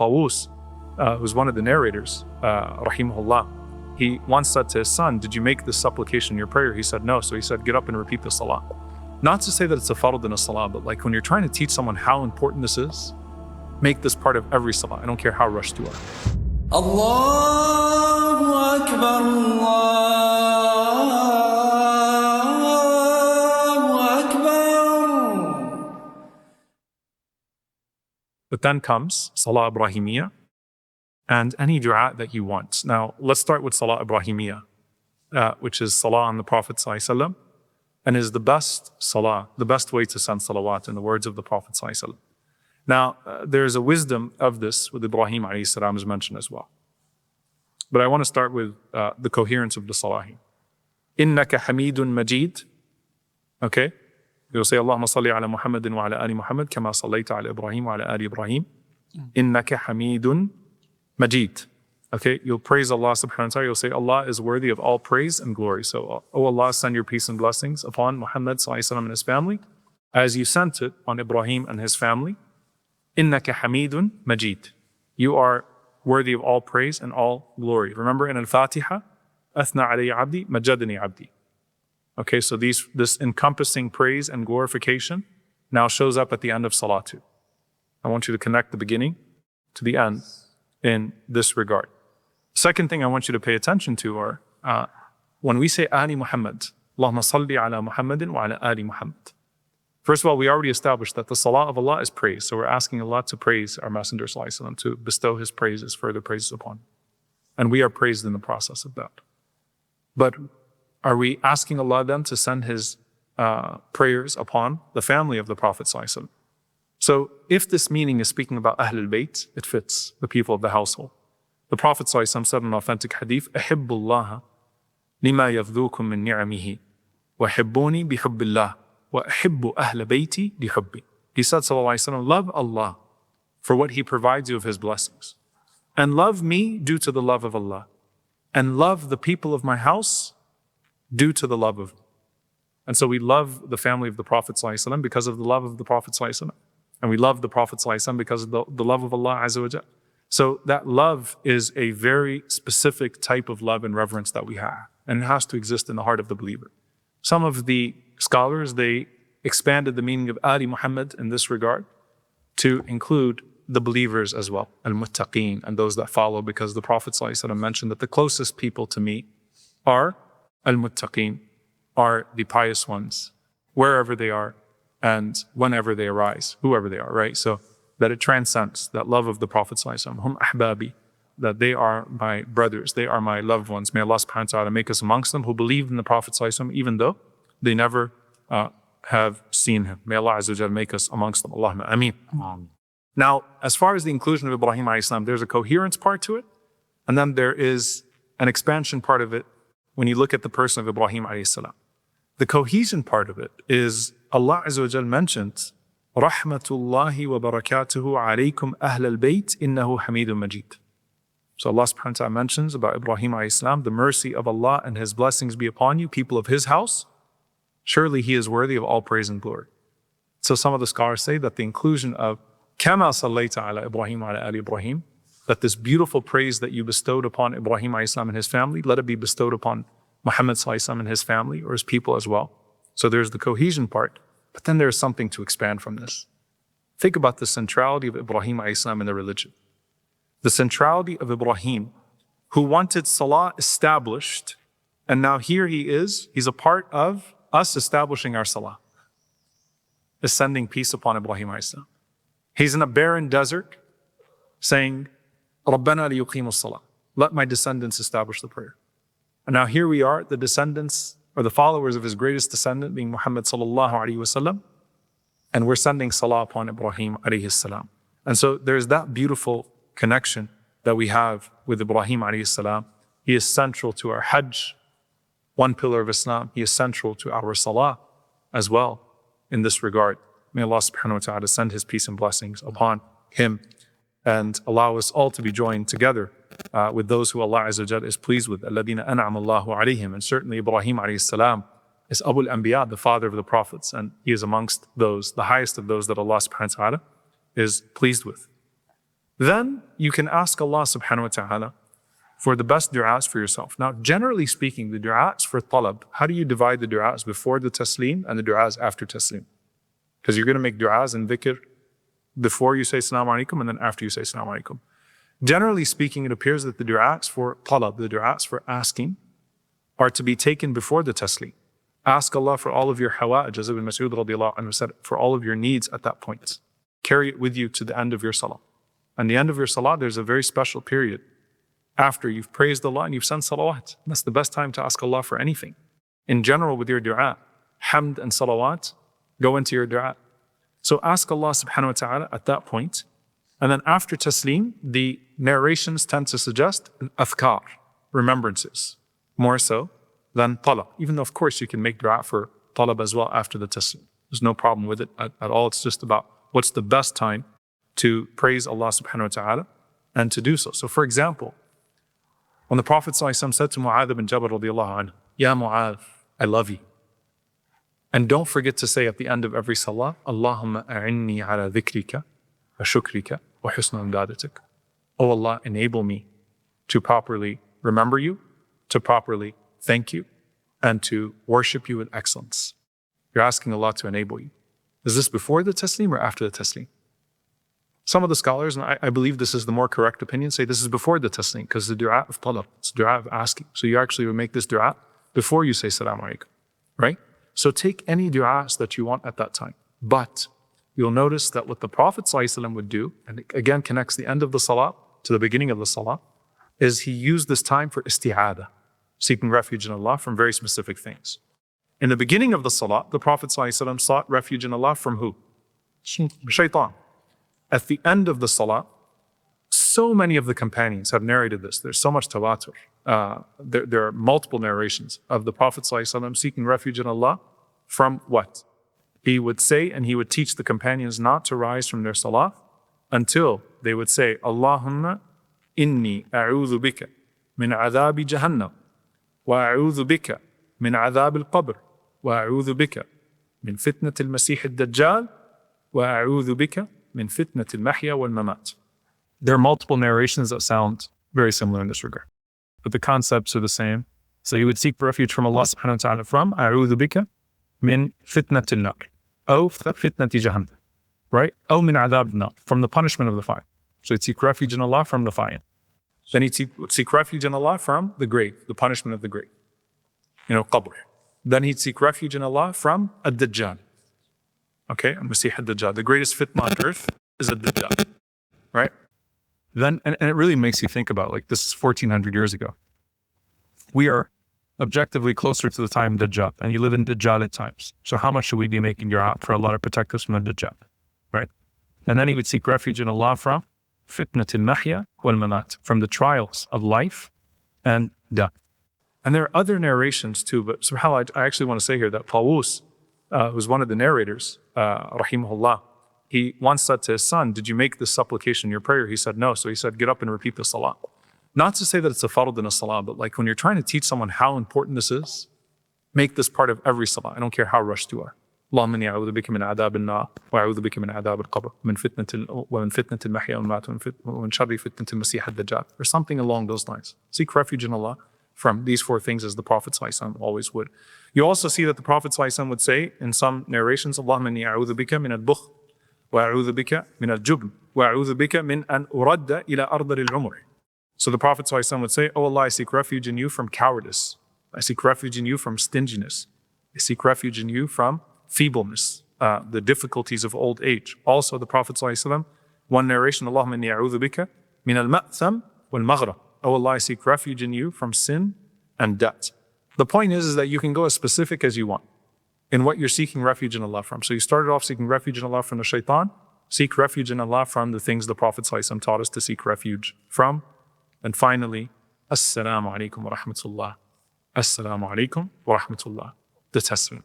Tawus, who's one of the narrators, rahimahullah, he once said to his son, did you make this supplication in your prayer? He said, no. So he said, get up and repeat the salah. Not to say that it's a fard in a salah, but like when you're trying to teach someone how important this is, make this part of every salah. I don't care how rushed you are. Allahu Akbar, Allahu Akbar. But then comes Salah Ibrahimiyya and any dua that you want. Now, let's start with Salah Ibrahimiyya, which is Salah on the Prophet ﷺ, and is the best Salah, the best way to send salawat in the words of the Prophet ﷺ. Now, there's a wisdom of this with Ibrahim alayhi salam is mentioned as well. But I want to start with the coherence of the Salah. Innaka Hamidun Majid. Okay? You'll say, Allahumma salli ala Muhammadin wa ala ali Muhammad, kama sallayta ala Ibrahim wa ala ali Ibrahim. Innaka Hamidun Majid. Okay? You'll praise Allah subhanahu wa ta'ala. You'll say, Allah is worthy of all praise and glory. So, oh Allah, send your peace and blessings upon Muhammad sallallahu alayhi wa sallam and his family, as you sent it on Ibrahim and his family. Innaka Hamidun Majid. You are worthy of all praise and all glory. Remember in Al-Fatiha, Athna alayya abdi, majadani abdi. Okay, so this encompassing praise and glorification now shows up at the end of Salatu. I want you to connect the beginning to the end in this regard. Second thing I want you to pay attention to are when we say Ali Muhammad, Allahumma salli ala Muhammadin wa ala ali Muhammad. First of all, we already established that the salah of Allah is praise. So we're asking Allah to praise our Messenger ﷺ, to bestow his praises, further praises upon him. And we are praised in the process of that. But are we asking Allah then to send his prayers upon the family of the Prophet ﷺ? So if this meaning is speaking about Ahlul Bayt, it fits the people of the household. The Prophet ﷺ said in an authentic hadith, أحب الله لما يفذوكم من نعمه وحبوني بحب الله وأحب أهل بيتي لحبي. He said, sallallahu alaihi wasallam, love Allah for what he provides you of his blessings, and love me due to the love of Allah, and love the people of my house due to the love of me. And so we love the family of the Prophet sallallahu alaihi wasallam because of the love of the Prophet sallallahu alaihi wasallam, and we love the Prophet sallallahu alaihi wasallam because of the love of Allah azza wa jalla. So that love is a very specific type of love and reverence that we have, and it has to exist in the heart of the believer. Some of the scholars, they expanded the meaning of Ali Muhammad in this regard to include the believers as well, al-muttaqeen, and those that follow, because the Prophet ﷺ mentioned that the closest people to me are al-muttaqeen, are the pious ones, wherever they are and whenever they arise, whoever they are, right? So that it transcends that love of the Prophet ﷺ, hum ahbabi, that they are my brothers, they are my loved ones. May Allah subhanahu wa ta'ala make us amongst them who believe in the Prophet ﷺ, even though they never have seen him. May Allah azza wa jalla make us amongst them. Allahumma ameen. Now, as far as the inclusion of Ibrahim alayhi salam, there's a coherence part to it, and then there is an expansion part of it when you look at the person of Ibrahim alayhi salam. The cohesion part of it is Allah azza wa jalla mentioned, Rahmatullahi wa barakatuhu alaykum ahl al-bayt innahu hamidun majid. So Allah subhanahu wa ta'ala mentions about Ibrahim alayhi salam, the mercy of Allah and his blessings be upon you, people of his house. Surely he is worthy of all praise and glory. So some of the scholars say that the inclusion of Kama sallayta ala Ibrahim wa ala ali Ibrahim, that this beautiful praise that you bestowed upon Ibrahim alayhi salam and his family, let it be bestowed upon Muhammad sallallahu alaihi wasallam and his family or his people as well. So there's the cohesion part, but then there's something to expand from this. Think about the centrality of Ibrahim alayhi salam in the religion. The centrality of Ibrahim, who wanted salah established, and now here he is, he's a part of us establishing our salah, is sending peace upon Ibrahim alayhi salam. He's in a barren desert saying, Rabbana liyuqimu salah. Let my descendants establish the prayer. And now here we are, the descendants or the followers of his greatest descendant being Muhammad sallallahu alaihi wasallam, and we're sending salah upon Ibrahim alayhi salam. And so there's that beautiful connection that we have with Ibrahim alayhi salam. He is central to our Hajj, one pillar of Islam. He is central to our salah as well in this regard. May Allah subhanahu wa ta'ala send his peace and blessings upon him and allow us all to be joined together with those who Allah Azza wa Jal is pleased with. Alladina an'ama Allahu alayhim. And certainly Ibrahim alayhi salam is Abu al-Anbiya, the father of the prophets, and he is amongst those, the highest of those that Allah subhanahu wa ta'ala is pleased with. Then you can ask Allah subhanahu wa ta'ala for the best du'as for yourself. Now, generally speaking, the du'as for talab, how do you divide the du'as before the taslim and the du'as after taslim? Because you're going to make du'as and dhikr before you say Assalamu alaikum and then after you say Assalamu alaikum. Generally speaking, it appears that the du'as for talab, the du'as for asking, are to be taken before the taslim. Ask Allah for all of your hawa'ij, as Ibn Mas'ud radiallahu anhu said, for all of your needs at that point. Carry it with you to the end of your salah. And the end of your salah, there's a very special period after you've praised Allah and you've sent salawat. That's the best time to ask Allah for anything. In general, with your du'a, hamd and salawat go into your du'a. So ask Allah subhanahu wa ta'ala at that point. And then after taslim, the narrations tend to suggest adhkar, remembrances, more so than talab. Even though, of course, you can make du'a for talab as well after the taslim. There's no problem with it at all. It's just about what's the best time to praise Allah subhanahu wa ta'ala and to do so. So for example, when the Prophet ﷺ said to Mu'adh bin Jabal radiallahu anhu, Ya Mu'adh, I love you. And don't forget to say at the end of every salah, Allahumma a'inni ala dhikrika wa shukrika wa husna ibadatik. Oh Allah, enable me to properly remember you, to properly thank you, and to worship you with excellence. You're asking Allah to enable you. Is this before the taslim or after the taslim? Some of the scholars, and I believe this is the more correct opinion, say this is before the taslim, because the du'a of talab, it's du'a of asking. So you actually would make this du'a before you say Assalamu alaikum, right? So take any du'as that you want at that time. But you'll notice that what the Prophet ﷺ would do, and it again connects the end of the salah to the beginning of the salah, is he used this time for isti'adah, seeking refuge in Allah from very specific things. In the beginning of the salah, the Prophet ﷺ sought refuge in Allah from who? Shaitan. At the end of the salah, so many of the companions have narrated this. There's so much tawatur. There are multiple narrations of the Prophet ﷺ seeking refuge in Allah from what? He would say, and he would teach the companions not to rise from their salah until they would say, Allahumma inni a'udhu bika min adhabi jahannam wa a'udhu bika min adhab al-qabr wa a'udhu bika min fitnat al-masih al-dajjal wa a'udhu bika min fitnat al-mahya wal-mamat. There are multiple narrations that sound very similar in this regard, but the concepts are the same. So you would seek refuge from Allah subhanahu wa ta'ala from a'udhu bika min fitnat al-nar, aw fitnat jahannam, right? Aw min adhab al-nar, from the punishment of the fire. So you'd seek refuge in Allah from the fire. Then he'd seek refuge in Allah from the grave, the punishment of the grave. Qabr. Then he'd seek refuge in Allah from ad-Dajjal. Okay, Masih ad-Dajjal. The greatest fitna on earth is ad-Dajjal, right? Then, and it really makes you think about, like, this is 1400 years ago. We are objectively closer to the time of Dajjal, and you live in Dajjal at times. So how much should we be making dua for Allah to protect us from the Dajjal, right? And then he would seek refuge in Allah from fitnat al-mahya wal-mamat, from the trials of life and death. And there are other narrations too, but subhanAllah, I actually want to say here that Tawus, who's one of the narrators, rahimahullah, he once said to his son, did you make this supplication in your prayer? He said, no. So he said, get up and repeat the salah. Not to say that it's a fard in a salah, but like when you're trying to teach someone how important this is, make this part of every salah. I don't care how rushed you are. اللهم إني أعوذ بك من عذاب النار وأعوذ بك من عذاب القبر ومن فتنة المحيا والممات ومن شر فتنة المسيح الدجال, or something along those lines. Seek refuge in Allah from these four things, as the Prophet ﷺ always would. You also see that the Prophet ﷺ would say in some narrations, اللهم إني أعوذ بك من البخل وأعوذ بك من الجبن وأعوذ بك من أن أرد إلى أرض العمر. So the Prophet ﷺ would say, oh Allah, I seek refuge in you from cowardice. I seek refuge in you from stinginess. I seek refuge in you from feebleness, the difficulties of old age. Also the Prophet ﷺ, one narration, Allahumma inni a'udhu bika min al-ma'tham wal-maghrab. Oh Allah, I seek refuge in you from sin and debt. The point is that you can go as specific as you want in what you're seeking refuge in Allah from. So you started off seeking refuge in Allah from the shaitan, seek refuge in Allah from the things the Prophet ﷺ taught us to seek refuge from. And finally, Assalamu alaikum wa rahmatullah. Assalamu alaikum wa rahmatullah. The taslim.